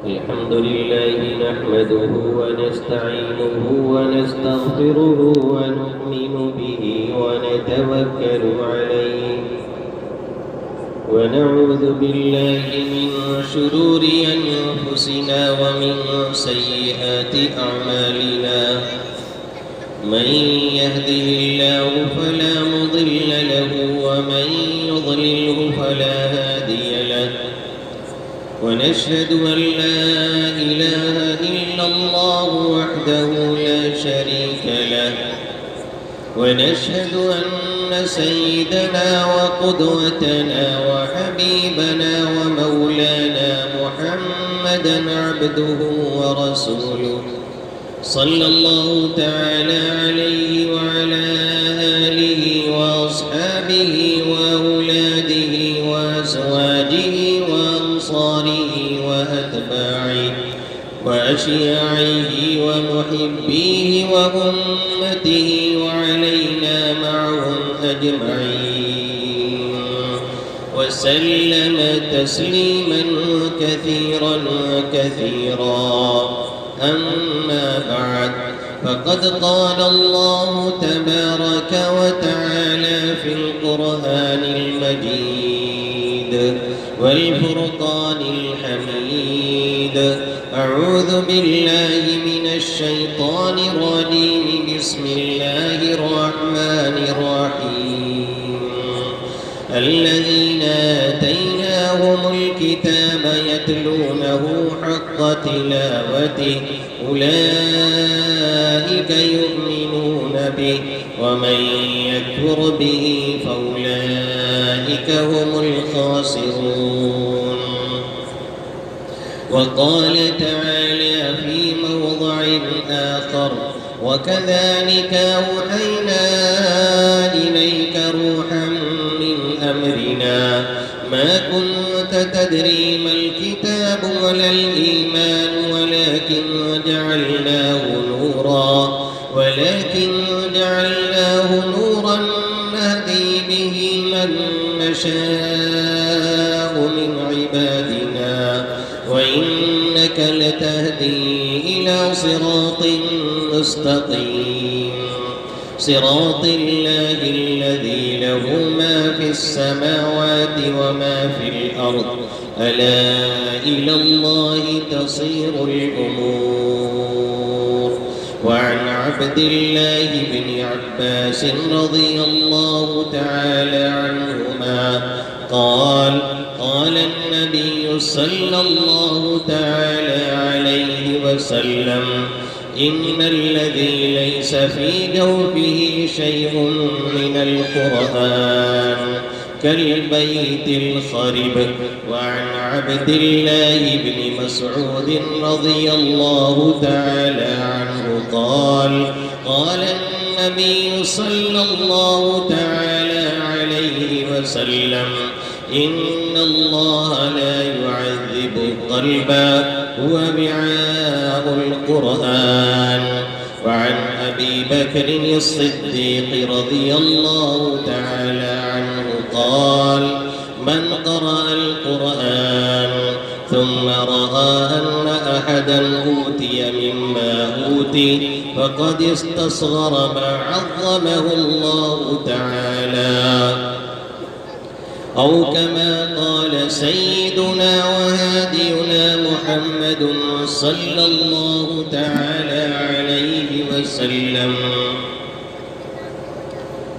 الحمد لله نحمده ونستعينه ونستغفره ونؤمن به ونتوكل عليه ونعوذ بالله من شرور أنفسنا ومن سيئات أعمالنا من يهده الله فلا مضل له ومن يضلله فلا هادي له ونشهد أن لا إله إلا الله وحده لا شريك له ونشهد أن سيدنا وقدوتنا وحبيبنا ومولانا محمدا عبده ورسوله صلى الله تعالى عليه وعلى آله وأصحابه وأولاده وأزواجه وأنصاره وأتباعه وأشياعه ومحبيه وأمته وعلينا معهم أجمعين وسلم تسليما كثيرا كثيرا. أما بعد فقد قال الله تبارك وتعالى في القرآن المجيد والفرقان الحميد: أعوذ بالله من الشيطان الرجيم. بسم الله الرحمن الرحيم: الذين آتيناهم الكتاب يتلونه حق تلاوته أولئك يؤمنون به ومن يكفر به فأولئك هم الخاسرون. وقال تعالى في موضع آخر: وكذلك أوحينا إليك روحا من أمرنا ما كنت تدري ما الكتاب ولا الإيمان ولكن جعلناه نورا نهدي به من نشاء من عبادنا وإنك لتهدي إلى صراط مستقيم صراط الله الذي له ما في السماوات وما في الأرض ألا إلى الله تصير الأمور. وعن عبد الله بن عباس رضي الله تعالى عنهما قال: قال النبي صلى الله تعالى عليه وسلم: إن الذي ليس في جوفه شيء من القرآن كالبيت الخرب. وعن عبد الله بن مسعود رضي الله تعالى عنه قال: قال النبي صلى الله تعالى عليه وسلم: إن الله لا يعذب قلبا هو وعاء القرآن. وعن أبي بكر الصديق رضي الله تعالى عنه قال: من قرأ القرآن ثم رأى أن أحدا أوتي مما أوتي فقد استصغر ما عظمه الله تعالى، أو كما قال سيدنا وهادينا محمد صلى الله تعالى عليه وسلم.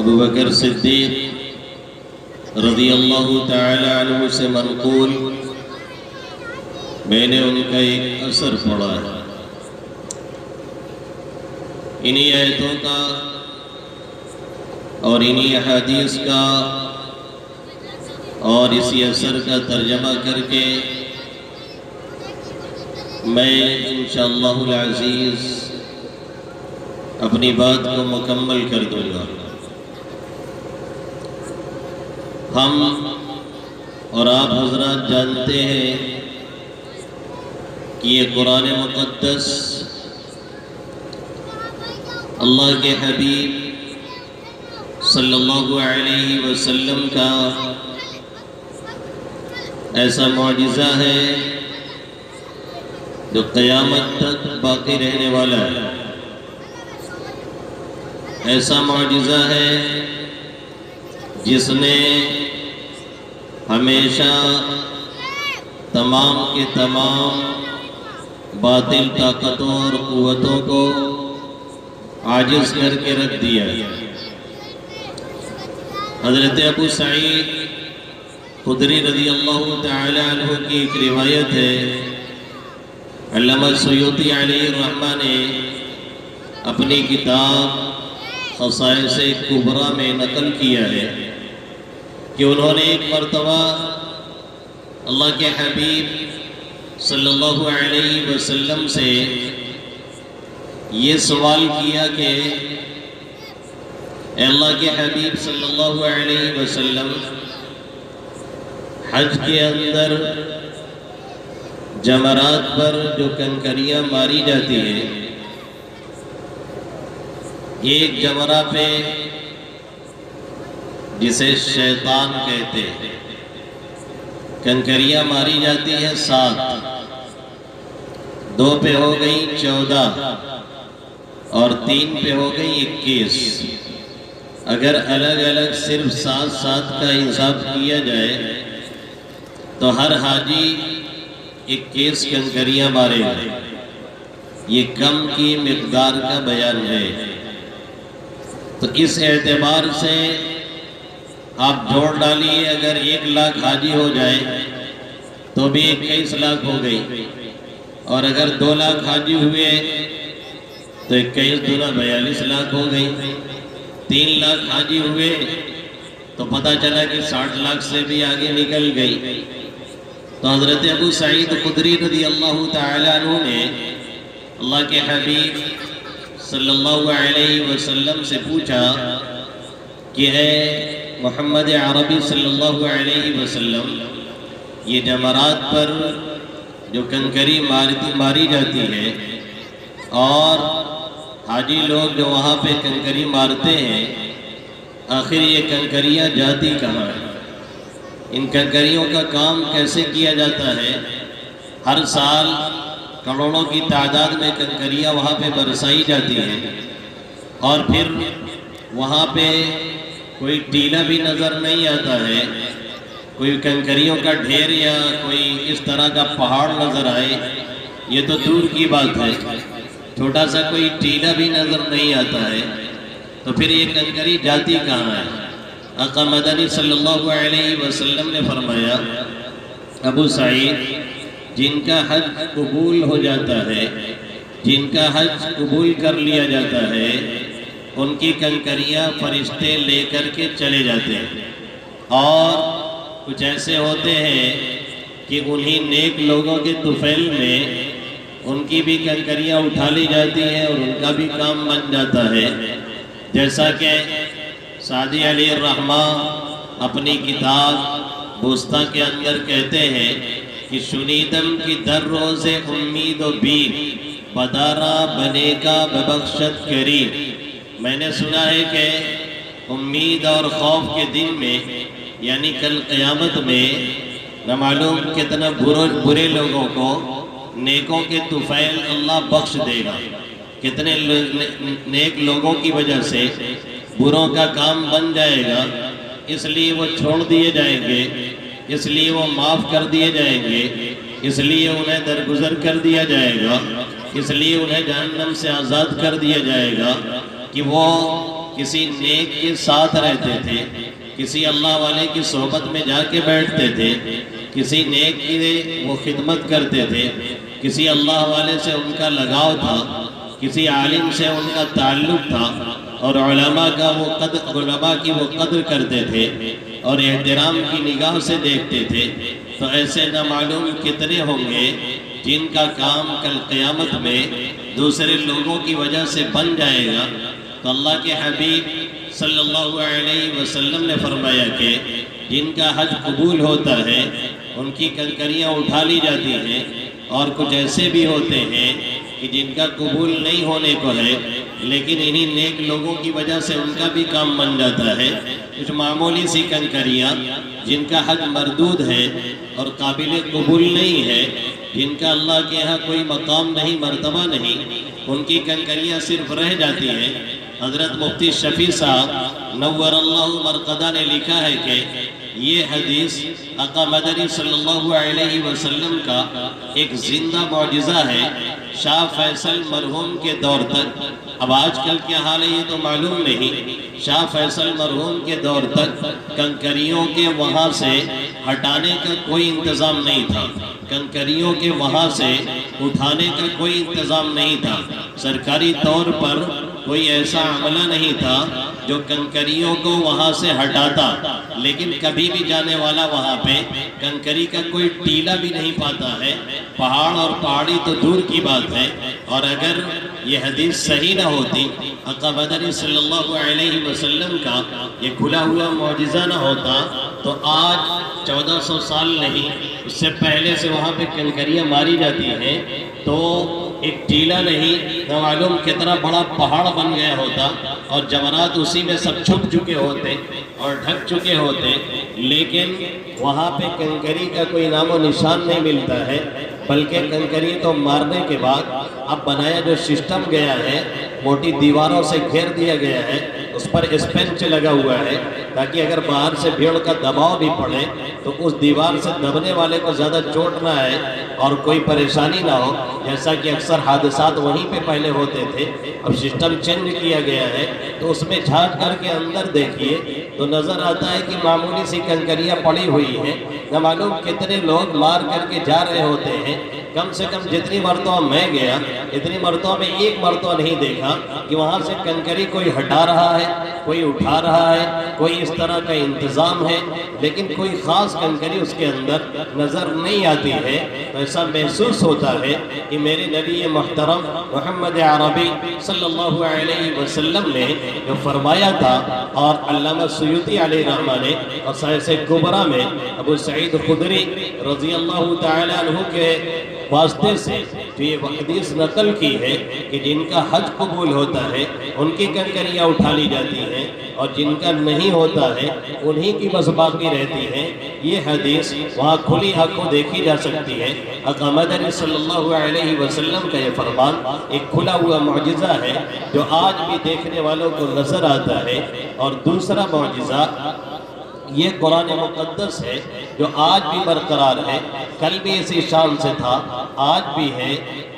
ابو بکر صدیق رضی اللہ تعالی عنہ سے منقول میں نے ان کا ایک اثر پڑھا ہے۔ انہی آیتوں کا اور انہی احادیث کا اور اسی اثر کا ترجمہ کر کے میں انشاءاللہ العزیز اپنی بات کو مکمل کر دوں گا۔ ہم اور آپ حضرات جانتے ہیں کہ یہ قرآن مقدس اللہ کے حبیب صلی اللہ علیہ وسلم کا ایسا معجزہ ہے جو قیامت تک باقی رہنے والا ہے۔ ایسا معجزہ ہے جس نے ہمیشہ تمام کے تمام باطل طاقتوں اور قوتوں کو عاجز کر کے رکھ دیا ہے۔ حضرت ابو سعید خدری رضی اللہ تعالی عنہ کی ایک روایت ہے، علامہ سیوطی علیہ الرحمہ نے اپنی کتاب خصائص کبریٰ میں نقل کیا ہے کہ انہوں نے ایک مرتبہ اللہ کے حبیب صلی اللہ علیہ وسلم سے یہ سوال کیا کہ اے اللہ کے حبیب صلی اللہ علیہ وسلم، حج کے اندر جمرات پر جو کنکریاں ماری جاتی ہیں، ایک جمرہ پہ جسے شیطان کہتے ہیں کنکریاں ماری جاتی ہیں 7، 2 پہ ہو گئی 14 اور 3 پہ ہو گئی 21۔ اگر الگ الگ صرف 7 کا حساب کیا جائے تو ہر حاجی 21 کنکریاں مارے گا۔ یہ کم کی مقدار کا بیان ہے۔ تو اس اعتبار سے آپ جوڑ ڈالیے، اگر 1 لاکھ حاجی ہو جائے تو بھی 21 لاکھ ہو گئی، اور اگر 2 لاکھ حاجی ہوئے تو 21 دونا 42 لاکھ ہو گئی، 3 لاکھ حاجی ہوئے تو پتہ چلا کہ 60 لاکھ سے بھی آگے نکل گئی۔ تو حضرت ابو سعید خدری رضی اللہ تعالی عنہ نے اللہ کے حبیب صلی اللہ علیہ وسلم سے پوچھا کہ اے محمد عربی صلی اللہ علیہ وسلم، یہ جمرات پر جو کنکری ماری جاتی ہے اور حاجی لوگ جو وہاں پہ کنکری مارتے ہیں، آخر یہ کنکریاں جاتی کہاں ہیں؟ ان کنکریوں کا کام کیسے کیا جاتا ہے؟ ہر سال کروڑوں کی تعداد میں کنکریاں وہاں پہ برسائی جاتی ہیں، اور پھر وہاں پہ کوئی ٹیلا بھی نظر نہیں آتا ہے، کوئی کنکریوں کا ڈھیر یا کوئی اس طرح کا پہاڑ نظر آئے یہ تو دور کی بات ہے، چھوٹا سا کوئی ٹیلا بھی نظر نہیں آتا ہے، تو پھر یہ کنکری جاتی کہاں ہے؟ آقا مدنی صلی اللہ علیہ وسلم نے فرمایا، ابو سعید، جن کا حج قبول ہو جاتا ہے، جن کا حج قبول کر لیا جاتا ہے، ان کی کنکریاں فرشتے لے کر کے چلے جاتے ہیں، اور کچھ ایسے ہوتے ہیں کہ انہی نیک لوگوں کے طفیل میں ان کی بھی کنکریاں اٹھا لی جاتی ہیں اور ان کا بھی کام بن جاتا ہے۔ جیسا کہ سعدی علی الرحمہ اپنی کتاب بوسطہ کے اندر کہتے ہیں کہ شنیدم کی در روز امید و بین بدارا بنے کا ببخشت کریم، میں نے سنا ہے کہ امید اور خوف کے دن میں، یعنی کل قیامت میں، نہ معلوم کتنا برے لوگوں کو نیکوں کے طفیل اللہ بخش دے گا، کتنے نیک لوگوں کی وجہ سے بروں کا کام بن جائے گا، اس لیے وہ چھوڑ دیے جائیں گے، اس لیے وہ معاف کر دیے جائیں گے، اس لیے انہیں درگزر کر دیا جائے گا، اس لیے انہیں جہنم سے آزاد کر دیا جائے گا کہ وہ کسی نیک کے ساتھ رہتے تھے، کسی اللہ والے کی صحبت میں جا کے بیٹھتے تھے، کسی نیک کی وہ خدمت کرتے تھے، کسی اللہ والے سے ان کا لگاؤ تھا، کسی عالم سے ان کا تعلق تھا، اور علماء کی وہ قدر کرتے تھے اور احترام کی نگاہ سے دیکھتے تھے، تو ایسے نہ معلوم کتنے ہوں گے جن کا کام کل قیامت میں دوسرے لوگوں کی وجہ سے بن جائے گا۔ تو اللہ کے حبیب صلی اللہ علیہ وسلم نے فرمایا کہ جن کا حج قبول ہوتا ہے ان کی کنکریاں اٹھا لی جاتی ہیں، اور کچھ ایسے بھی ہوتے ہیں کہ جن کا قبول نہیں ہونے کو ہے لیکن انہی نیک لوگوں کی وجہ سے ان کا بھی کام بن جاتا ہے۔ کچھ معمولی سی کنکریاں جن کا حج مردود ہے اور قابل قبول نہیں ہے، جن کا اللہ کے یہاں کوئی مقام نہیں، مرتبہ نہیں، ان کی کنکریاں صرف رہ جاتی ہیں۔ حضرت مفتی شفیع صاحب نور اللہ مرقدہ نے لکھا ہے کہ یہ حدیث آقا مدنی صلی اللہ علیہ وسلم کا ایک زندہ معجزہ ہے شاہ فیصل مرحوم کے دور تک۔ اب آج کل کیا حال ہے یہ تو معلوم نہیں، شاہ فیصل مرحوم کے دور تک کنکریوں کے وہاں سے ہٹانے کا کوئی انتظام نہیں تھا، کنکریوں کے وہاں سے اٹھانے کا کوئی انتظام نہیں تھا، سرکاری طور پر کوئی ایسا عملہ نہیں تھا جو کنکریوں کو وہاں سے ہٹاتا، لیکن کبھی بھی جانے والا وہاں پہ کنکری کا کوئی ٹیلا بھی نہیں پاتا ہے، پہاڑ اور پہاڑی تو دور کی بات ہے۔ اور اگر یہ حدیث صحیح نہ ہوتی، آقا مدنی صلی اللہ علیہ وسلم کا یہ کھلا ہوا معجزہ نہ ہوتا، تو آج 1400 سال نہیں، اس سے پہلے سے وہاں پہ کنکریاں ماری جاتی ہیں تو ایک ٹیلا نہیں، نہ معلوم کتنا بڑا پہاڑ بن گیا ہوتا، اور جمرات اسی میں سب چھپ چکے ہوتے اور ڈھک چکے ہوتے، لیکن وہاں پہ کنکری کا کوئی نام و نشان نہیں ملتا ہے۔ بلکہ کنکری تو مارنے کے بعد اب بنایا جو سسٹم گیا ہے، موٹی دیواروں سے گھیر دیا گیا ہے، اس پر اسپنچ لگا ہوا ہے تاکہ اگر باہر سے بھیڑ کا دباؤ بھی پڑے تو اس دیوار سے دبنے والے کو زیادہ چوٹ نہ آئے اور کوئی پریشانی نہ ہو، جیسا کہ اکثر حادثات وہیں پہ پہلے ہوتے تھے۔ اب سسٹم چینج کیا گیا ہے تو اس میں جھانک کر کے اندر دیکھیے تو نظر آتا ہے کہ معمولی سی کنکریاں پڑی ہوئی ہیں، نہ معلوم کتنے لوگ مار کر کے جا رہے ہوتے ہیں۔ کم سے کم جتنی مرتبہ میں گیا اتنی مرتبہ میں ایک مرتبہ نہیں دیکھا کہ وہاں سے کنکری کوئی ہٹا رہا ہے، کوئی اٹھا رہا ہے، کوئی اس طرح کا انتظام ہے، لیکن کوئی خاص کنکری اس کے اندر نظر نہیں آتی ہے۔ ایسا محسوس ہوتا ہے کہ میرے نبی محترم محمد عربی صلی اللہ علیہ وسلم نے جو فرمایا تھا، اور علامہ سیوطی علیہ رحمہ نے قصائص کبریٰ میں ابو سعید خدری رضی اللہ تعالیٰ عنہ کے واسطے سے جو یہ حدیث نقل کی ہے کہ جن کا حج قبول ہوتا ہے ان کی کنکریاں اٹھا لی جاتی ہیں، اور جن کا نہیں ہوتا ہے انہی کی بس باقی رہتی ہیں۔ یہ حدیث وہاں کھلی آنکھوں دیکھی جا سکتی ہے۔ آقا مدنی صلی اللہ علیہ وسلم کا یہ فرمان ایک کھلا ہوا معجزہ ہے جو آج بھی دیکھنے والوں کو نظر آتا ہے۔ اور دوسرا معجزہ یہ قرآن مقدس ہے جو آج بھی برقرار ہے، کل بھی اسی شان سے تھا، آج بھی ہے،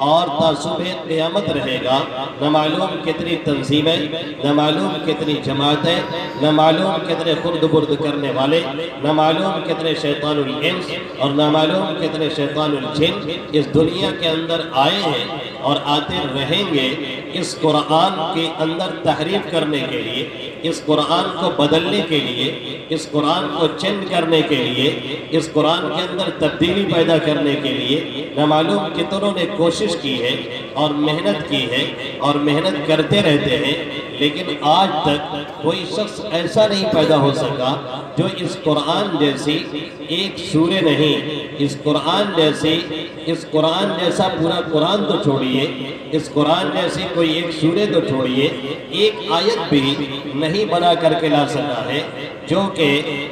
اور تا صبح قیامت رہے گا۔ نہ معلوم کتنی تنظیمیں، نہ معلوم کتنی جماعتیں، نہ معلوم کتنے خرد برد کرنے والے، نہ معلوم کتنے شیطان الانس اور نہ معلوم کتنے شیطان الجن اس دنیا کے اندر آئے ہیں اور آتے رہیں گے اس قرآن کے اندر تحریف کرنے کے لیے، اس قرآن کو بدلنے کے لیے، اس قرآن کو چینج کرنے کے لیے، اس قرآن کے اندر تبدیلی پیدا کرنے کے لیے نہ معلوم کتنوں نے کوشش کی ہے اور محنت کی ہے اور محنت کرتے رہتے ہیں، لیکن آج تک کوئی شخص ایسا نہیں پیدا ہو سکا جو اس قرآن جیسی ایک سورہ نہیں، اس قرآن جیسا پورا قرآن تو چھوڑیے، اس قرآن جیسی کوئی ایک سورہ تو چھوڑیے، ایک آیت بھی نہیں بنا کر کے لا سکا ہے جو کہ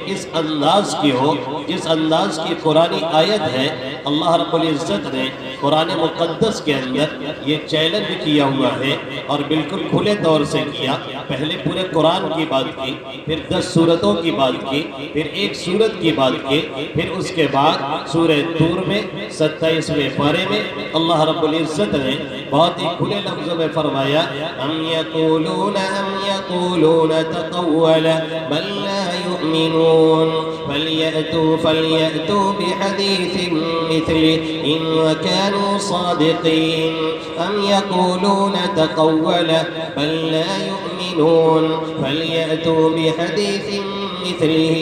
اس انداز کی ہو جس انداز کی قرآنی آیت ہے۔ اللہ رب العزت نے قرآن مقدس کے اندر یہ چیلنج کیا ہوا ہے اور بالکل کھلے طور سے کیا۔ پہلے پورے قرآن کی بات کی، پھر 10 سورتوں کی بات کی، پھر ایک سورت کی بات کی، پھر اس کے بعد سورہ طور میں 27ویں پارے میں اللہ رب العزت نے بہت ہی کھلے لفظوں میں فرمایا، ام یقولون ام يقولون تقوله بل لا يؤمنون فليأتوا بحديث مثله إن كانوا صادقين أم يقولون تقوله بل لا يؤمنون فليأتوا بحديث مثله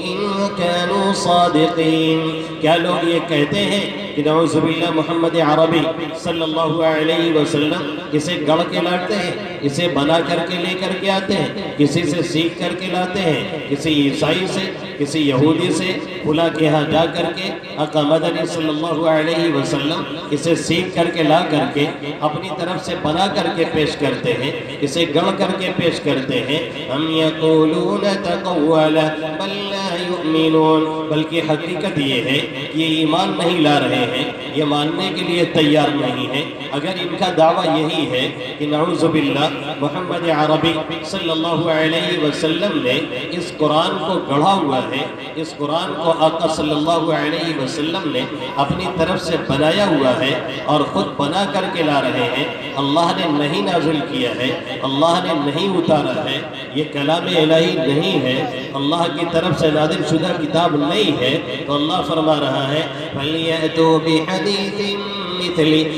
إن كانوا صادقين. کیا لوگ یہ کہتے ہیں کہ نعوذ باللہ محمد عربی صلی اللہ علیہ وسلم اسے گڑھ کے لاتے ہیں، اسے بنا کر کے لے کر کے آتے ہیں، کسی سے سیکھ کر کے لاتے ہیں، کسی عیسائی سے، کسی یہودی سے، فلاں کے ہاں جا کر کے آقا مدنی صلی اللہ علیہ وسلم اسے سیکھ کر کے لا کر کے اپنی طرف سے بنا کر کے پیش کرتے ہیں، اسے گڑھ کر کے پیش کرتے ہیں. ہم یقولون تقولا بل لا یؤمنون، بلکہ حقیقت یہ ہے کہ یہ ایمان نہیں لا رہے ہیں، یہ ماننے کے لیے تیار نہیں ہیں. اگر ان کا دعویٰ یہی ہے کہ نعوذ باللہ محمد عربی صلی اللہ علیہ وسلم نے اس قرآن کو گڑھا ہوا ہے، اس قرآن کو آقا صلی اللہ علیہ وسلم نے اپنی طرف سے بنایا ہوا ہے اور خود بنا کر کے لا رہے ہیں، اللہ نے نہیں نازل کیا ہے، اللہ نے نہیں اتارا ہے، یہ کلام الہی نہیں ہے، اللہ کی طرف سے نازل شدہ کتاب نہیں ہے، تو اللہ فرما رہا ہے فَلْيَأْتُوا بِحَدِيثٍ مِثْلِهِ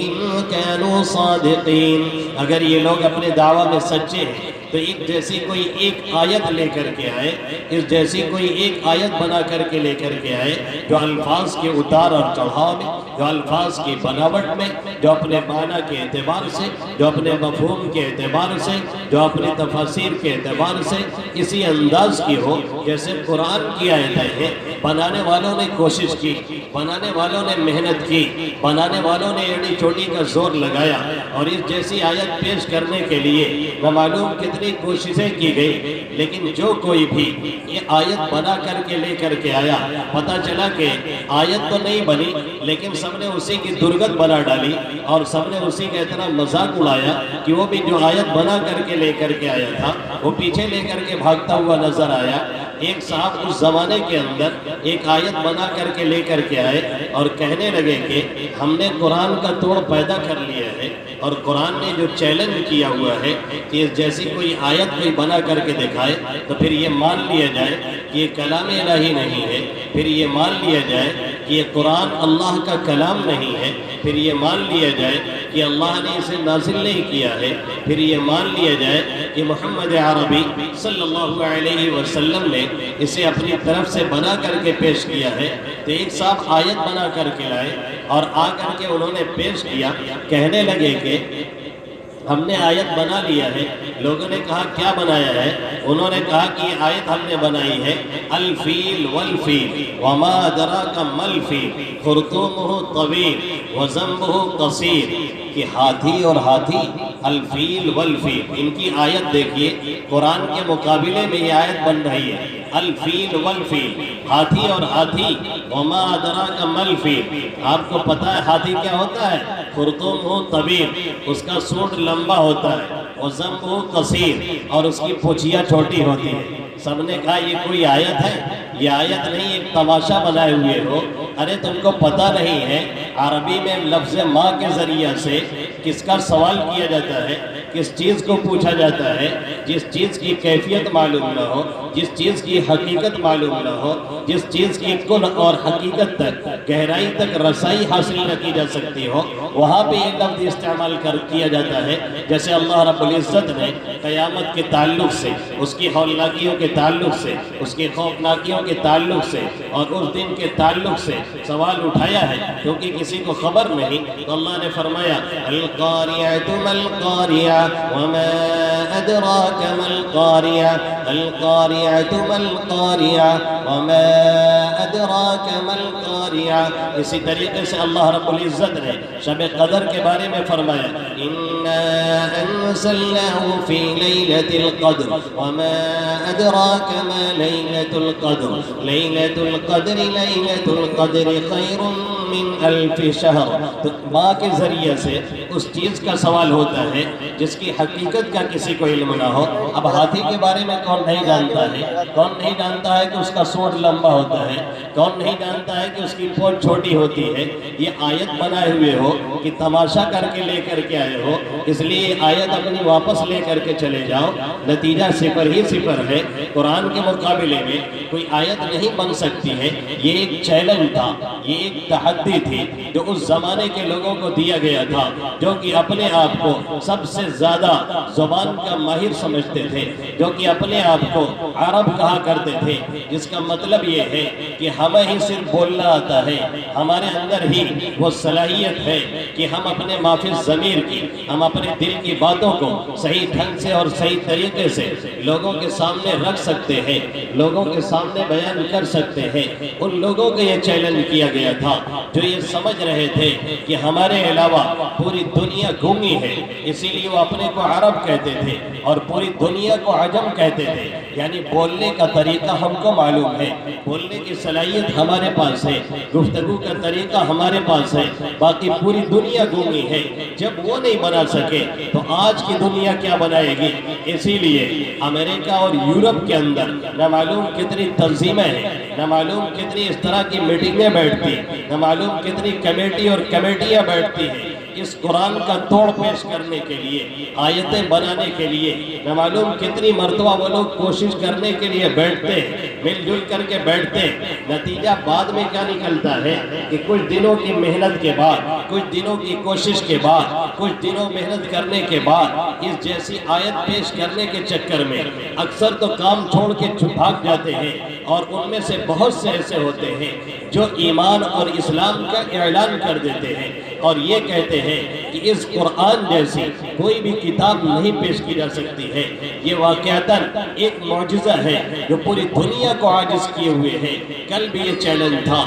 إِن كَانُوا صَادِقِينَ. اگر یہ لوگ اپنے دعویٰ میں سچے ہیں تو ایک جیسی کوئی ایک آیت لے کر کے آئے، اس جیسی کوئی ایک آیت بنا کر کے لے کر کے آئے جو الفاظ کے اتار اور چڑھاؤ میں، جو الفاظ کی بناوٹ میں، جو اپنے معنی کے اعتبار سے، جو اپنے مفہوم کے اعتبار سے، جو اپنی تفاسیر کے اعتبار سے اسی انداز کی ہو جیسے قرآن کی آیتیں ہیں. بنانے والوں نے کوشش کی، بنانے والوں نے محنت کی، بنانے والوں نے ایڑی چوٹی کا زور لگایا اور اس جیسی آیت پیش کرنے کے لیے نہ معلوم کتنی کوششیں کی گئی، لیکن جو کوئی بھی یہ آیت بنا کر کے لے کر کے آیا، پتہ چلا کہ آیت تو نہیں بنی لیکن سب نے اسی کی درگت بنا ڈالی اور سب نے اسی کا اتنا مذاق اڑایا کہ وہ بھی جو آیت بنا کر کے لے کر کے آیا تھا وہ پیچھے لے کر کے بھاگتا ہوا نظر آیا. ایک صاحب اس زمانے کے اندر ایک آیت بنا کر کے لے کر کے آئے اور کہنے لگے کہ ہم نے قرآن کا توڑ پیدا کر لیا ہے اور قرآن نے جو چیلنج کیا ہوا ہے کہ جیسی کوئی آیت کوئی بنا کر کے دکھائے تو پھر یہ مان لیا جائے کہ یہ کلام الہی نہیں ہے، پھر یہ مان لیا جائے کہ یہ قرآن اللہ کا کلام نہیں ہے، پھر یہ مان لیا جائے کہ اللہ نے اسے نازل نہیں کیا ہے، پھر یہ مان لیا جائے کہ محمد عربی صلی اللہ علیہ وسلم نے اسے اپنی طرف سے بنا کر کے پیش کیا ہے. تو ایک صاحب آیت بنا کر کے لائے اور آ کر کے انہوں نے پیش کیا، کہنے لگے کہ ہم نے آیت بنا لیا ہے. لوگوں نے کہا کیا بنایا ہے؟ انہوں نے کہا کہ یہ آیت ہم نے بنائی ہے الفیل والفیل وما ادراک ما الفیل خرطومہ طویل وذنبہ قصیر، کہ ہاتھی اور ہاتھی، الفیل والفیل، ان کی آیت دیکھیے قرآن کے مقابلے میں یہ آیت بن رہی ہے الفیل والفیل، ہاتھی اور ہاتھی. وما ادراک ما الفیل، آپ کو پتہ ہے ہاتھی کیا ہوتا ہے؟ خرطومہ طویل، اس کا سونڈ لمبا ہوتا ہے، وذنبہ قصیر، اور اس کی پوچھیاں چھوٹی ہوتی ہے. سب نے کہا یہ کوئی آیت ہے؟ یہ آیت نہیں، ایک تماشا بنائے ہوئے ہو. ارے تم کو پتہ نہیں ہے عربی میں لفظ ماں کے ذریعہ سے کس کا سوال کیا جاتا ہے، کس چیز کو پوچھا جاتا ہے؟ جس چیز کی کیفیت معلوم نہ ہو، جس چیز کی حقیقت معلوم نہ ہو، جس چیز کی کل اور حقیقت تک، گہرائی تک رسائی حاصل نہ کی جا سکتی ہو، وہاں پہ یہ لفظ استعمال کیا جاتا ہے. جیسے اللہ رب العزت نے قیامت کے تعلق سے، اس کی ہولناکیوں کے تعلق سے، اس کی خوفناکیوں کے تعلق سے اور اس دن کے تعلق سے سوال اٹھایا ہے کیونکہ کسی کو خبر نہیں، تو اللہ نے فرمایا القاریۃ ما القاریۃ وما ادراک ما القاریۃ القاریۃ ما القاریۃ وما ادراک ما القاریۃ. اسی طریقے سے اللہ رب العزت نے شب قدر کے بارے میں فرمایا انا أنزلناه في ليلة القدر وما أدراك ما ليلة القدر ليلة القدر خير من 1000 شهر. تو ماں کے ذریعے سے اس چیز کا سوال ہوتا ہے جس کی حقیقت کا کسی کو علم نہ ہو. اب ہاتھی کے بارے میں کون نہیں جانتا ہے؟ کون نہیں جانتا ہے کہ اس کا سونڈ لمبا ہوتا ہے؟ کون نہیں جانتا ہے کہ اس کی پونچھ چھوٹی ہوتی ہے؟ یہ آیت بنائے ہوئے ہو کہ تماشا کر کے لے کر کے آئے ہو، اس لیے آیت اپنی واپس لے کر کے چلے جاؤ. نتیجہ صفر ہی صفر ہے. قرآن کے مقابلے میں کوئی آیت نہیں بن سکتی ہے. یہ ایک چیلنج تھا، یہ ایک تحدی تھی جو اس زمانے کے لوگوں کو دیا گیا تھا، جو کہ اپنے آپ کو سب سے زیادہ زبان کا ماہر سمجھتے تھے، جو کہ اپنے آپ کو عرب کہا کرتے تھے، جس کا مطلب یہ ہے کہ ہمیں ہی صرف بولنا آتا ہے، ہمارے اندر ہی وہ صلاحیت ہے کہ ہم اپنے مافی ضمیر کی، ہم اپنے دل کی باتوں کو صحیح ڈھنگ سے اور صحیح طریقے سے لوگوں کے سامنے رکھ سکتے ہیں، لوگوں کے سامنے بیان کر سکتے ہیں. ان لوگوں کو یہ چیلنج کیا گیا تھا جو یہ سمجھ رہے تھے کہ ہمارے علاوہ پوری دنیا گونگی ہے، اسی لیے وہ اپنے کو عرب کہتے تھے اور پوری دنیا کو عجم کہتے تھے. یعنی بولنے کا طریقہ ہم کو معلوم ہے، بولنے کی صلاحیت ہمارے پاس ہے، گفتگو کا طریقہ ہمارے پاس ہے، باقی پوری دنیا گونگی ہے. جب وہ نہیں بنا سکے تو آج کی دنیا کیا بنائے گی؟ اسی لیے امریکہ اور یورپ کے اندر نہ معلوم کتنی تنظیمیں ہیں، نہ معلوم کتنی اس طرح کی میٹنگیں بیٹھتی ہیں، نہ معلوم کتنی کمیٹی اور کمیٹیاں بیٹھتی ہیں اس قرآن کا توڑ پیش کرنے کے لیے، آیتیں بنانے کے لیے. نہ معلوم کتنی مرتبہ وہ لوگ کوشش کرنے کے لیے بیٹھتے ہیں، مل جل کر کے بیٹھتے ہیں. نتیجہ بعد میں کیا نکلتا ہے کہ کچھ دنوں کی محنت کے بعد، کچھ دنوں کی کوشش کے بعد، کچھ دنوں محنت کرنے کے بعد اس جیسی آیت پیش کرنے کے چکر میں اکثر تو کام چھوڑ کے بھاگ جاتے ہیں. اور ان میں سے بہت سے ایسے ہوتے ہیں جو ایمان اور اسلام کا اعلان کر دیتے ہیں اور یہ کہتے ہیں کہ اس قرآن جیسی کوئی بھی کتاب نہیں پیش کی جا سکتی ہے. یہ واقعتاً ایک معجزہ ہے جو پوری دنیا کو عاجز کیے ہوئے ہے. کل بھی یہ چیلنج تھا،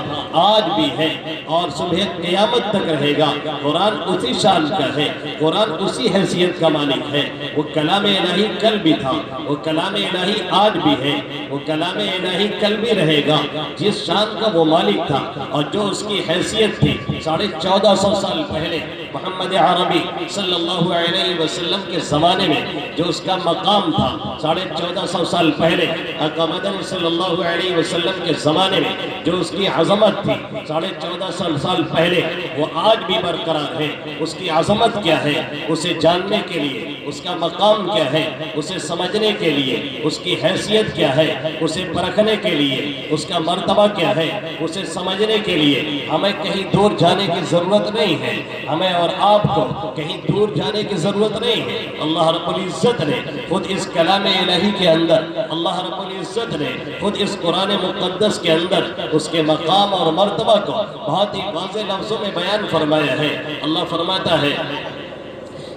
آج بھی ہے اور صبح قیامت تک رہے گا. قرآن اسی شان کا ہے، قرآن اسی حیثیت کا مالک ہے. وہ کلام الہی کل بھی تھا، وہ کلام الہی آج بھی ہے، وہ کلام الہی کل بھی رہے گا. جس شان کا وہ مالک تھا اور جو اس کی حیثیت تھی 1450 سال پہلے محمد عربی صلی اللہ علیہ وسلم کے زمانے میں جو اس کا مقام تھا، 1450 سال پہلے آقا مدنی صلی اللہ علیہ وسلم کے زمانے میں جو اس کی عظمت تھی 1450 سال پہلے، وہ آج بھی برقرار ہے. اس کی عظمت کیا ہے اسے جاننے کے لیے، اس کا مقام کیا ہے اسے سمجھنے کے لیے، اس کی حیثیت کیا ہے اسے پرکھنے کے لیے، اس کا مرتبہ کیا ہے اسے سمجھنے کے لیے ہمیں کہیں دور جانے کی ضرورت نہیں ہے. ہمیں اور آپ کو کہیں دور جانے کی ضرورت نہیں ہے. اللہ رب العزت نے خود اس کلام الہی کے اندر، اللہ رب العزت نے خود اس قرآن مقدس کے اندر اس کے مقام اور مرتبہ کو بہت ہی واضح لفظوں میں بیان فرمایا ہے. اللہ فرماتا ہے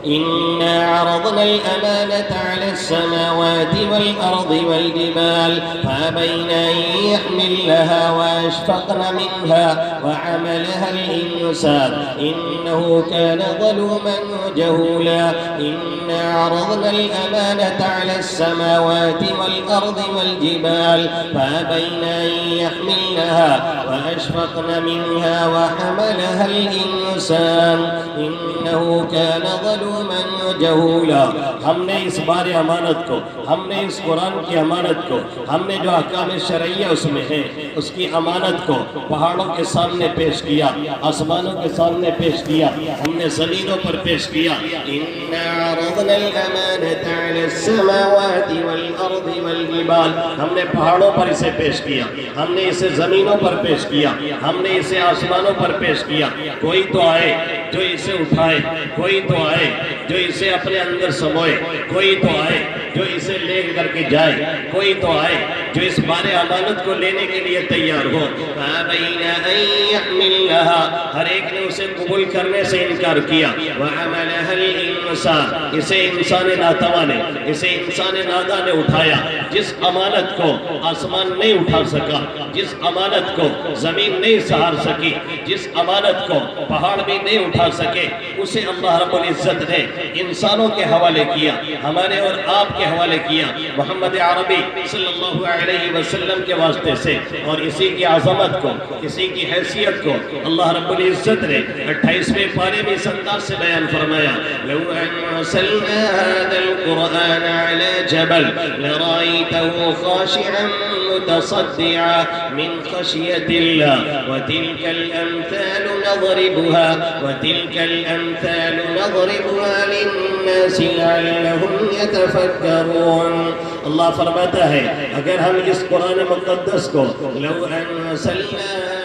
إنا عرضنا الأمانة على السماوات والأرض والجبال فأبين أن يحملنها وأشفقن منها وحملها الإنسان إنه كان ظلوما جهولا. إنا عرضنا الأمانة على السماوات والأرض والجبال فأبين أن يحملنها وأشفقن منها وحملها الإنسان إنه كان ظلوما جہولا. ہم نے اس بار امانت کو، ہم نے اس قرآن کی امانت کو، ہم نے جو احکام شرعیہ اس میں ہے اس کی امانت کو پہاڑوں کے سامنے پیش کیا، آسمانوں کے سامنے پیش کیا، ہم نے زمینوں پر پیش کیا. إِنَّا عَرَضْنَا الْأَمَانَةَ عَلَى السَّمَاوَاتِ وَالْأَرْضِ وَالْجِبَالِ. ہم نے پہاڑوں پر اسے پیش کیا، ہم نے اسے زمینوں پر پیش کیا، ہم نے اسے آسمانوں پر پیش کیا. کوئی تو آئے جو اسے اٹھائے، کوئی تو آئے جو اسے اپنے اندر سموئے، کوئی تو آئے جو اسے لے کر کے جائے، کوئی تو آئے جو اس بار امانت کو لینے کے لیے تیار ہو. فَأَبَيْنَ أَن يَحْمِلْنَهَا. ہر ایک نے اسے قبول کرنے سے انکار کیا. وَحَمَلَهَا الْإِنسَانُ. اسے انسان ناتواں نے، اسے انسان ناداں نے اٹھایا. جس امانت کو آسمان نہیں اٹھا سکا، جس امانت کو زمین نہیں سہار سکی، جس امانت کو پہاڑ بھی نہیں اٹھا دکھا سکے اسے اللہ رب العزت نے انسانوں کے حوالے کیا، ہمارے اور آپ کے حوالے کیا محمد عربی صلی اللہ علیہ وسلم کے واسطے سے۔ اور اسی کی عظمت کو، اسی کی حیثیت کو اللہ رب العزت نے 28ویں پارے میں اس انداز سے بیان فرمایا، لو انزلنا هذا القرآن على جبل لرأيته خاشعا متصدعا من خشية الله وتلك الأمثال نضربها للناس لعلهم يتفكرون۔ اللہ فرماتا ہے اگر ہم اس قرآن مقدس کو لو انزلنا